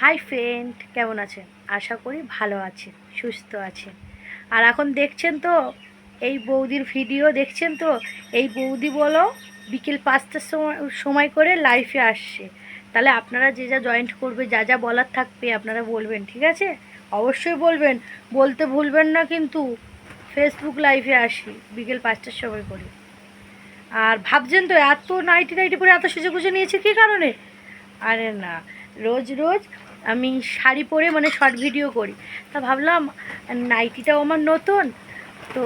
Hi friend, কেমন আছেন? আশা করি ভালো আছেন, সুস্থ আছেন। আর এখন দেখছেন তো এই বৌদির ভিডিও দেখছেন তো, এই বৌদি বলো বিকেল 5টার সময় করে লাইফে আসছে। তাহলে আপনারা যে যা জয়েন্ট করবে, যা যা বলার থাকবে আপনারা বলবেন, ঠিক আছে? অবশ্যই বলবেন, বলতে ভুলবেন না কিন্তু। ফেসবুক লাইভে আসি বিকেল 5টার সময় করে। আর ভাবছেন তো এত নাইটি নাইটি পরে এত সেজে গুজে নিয়েছে কী কারণে? আরে না, রোজ রোজ আমি শাড়ি পরে মানে শর্ট ভিডিও করি, তা ভাবলাম নাইটিটাও আমার নতুন, তো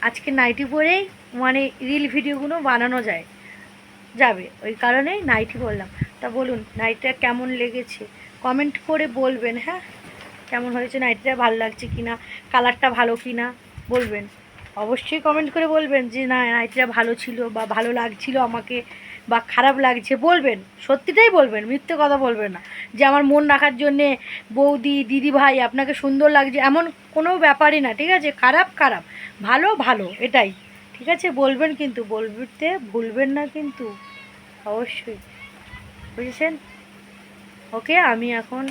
আজকে নাইটি পরেই মানে রিল ভিডিওগুলো বানানো যাবে, ওই কারণেই নাইটি পরলাম। তা বলুন নাইটিটা কেমন লেগেছে, কমেন্ট করে বলবেন। হ্যাঁ, কেমন হয়েছে নাইটিটা, ভালো লাগছে কি না, কালারটা ভালো কি না বলবেন। অবশ্যই কমেন্ট করে বলবেন যে না নাইটিটা ভালো ছিল বা ভালো লাগছিল আমাকে বা খারাপ লাগছে বলবেন, সত্যিটাই বলবেন, মিথ্যে কথা বলবেন না যে আমার মন রাখার জন্যে বৌদি দিদি ভাই আপনাকে সুন্দর লাগছে, এমন কোনো ব্যাপারই না, ঠিক আছে? খারাপ খারাপ, ভালো ভালো, এটাই ঠিক আছে। বলবেন কিন্তু, বলতে ভুলবেন না কিন্তু, অবশ্যই, বুঝেছেন? ওকে, আমি এখন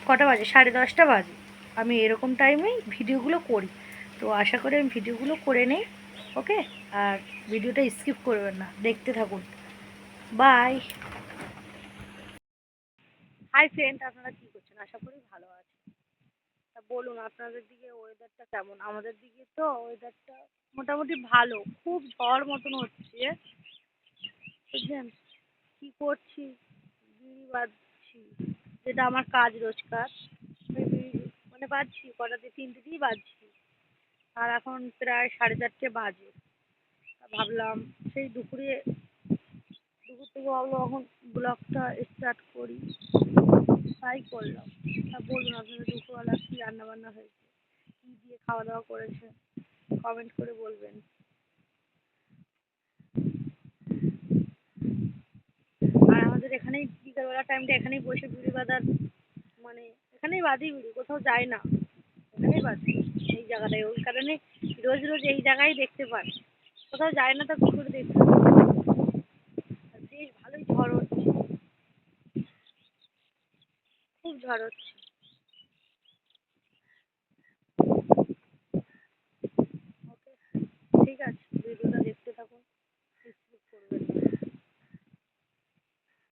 কটা বাজে, 10:30 বাজে, আমি এরকম টাইমেই ভিডিওগুলো করি, তো আশা করি আমি ভিডিওগুলো করে নেই। ওকে, আর ভিডিওটা স্কিপ করবেন না, দেখতে থাকুন। বাই। হাই ফ্রেন্ড, আপনারা কী করছেন? আশা করি ভালো আছেন। তা বলুন আপনাদের দিকে ওয়েদারটা কেমন? আমাদের দিকে তো ওয়েদারটা মোটামুটি ভালো, খুব ঝড় মতন হচ্ছে, বুঝলেন? কী করছি, বিড়ি বাঁধছি, যেটা আমার কাজ রোজকার, ওই বিড়ি মানে বাঁধছি কটাতে, 3টেতেই বাঁধছি। আর এখন প্রায় 4:30 বাজে। তা ভাবলাম সেই দুপুর থেকে ভাবলাম এখন ব্লগটা স্টার্ট করি, তাই করলাম। তা বলুন আপনাদের দুপুরবেলা কী রান্নাবান্না হয়েছে, কী দিয়ে খাওয়া দাওয়া করেছে, কমেন্ট করে বলবেন। আর আমাদের এখানেই বিকেলবেলা টাইমটা এখানেই বসে বিড়ি বাঁধার, মানে এখানেই বাঁধি বিড়ি, কোথাও যাই না, এখানেই বাঁধি এই জায়গাটায়, ওই কারণে রোজ রোজ এই জায়গায় দেখতে পান, কোথাও যায় না, তো কী করে দেখতে পান? আর বেশ ভালোই ঝড় হচ্ছে, খুব ঝড় হচ্ছে।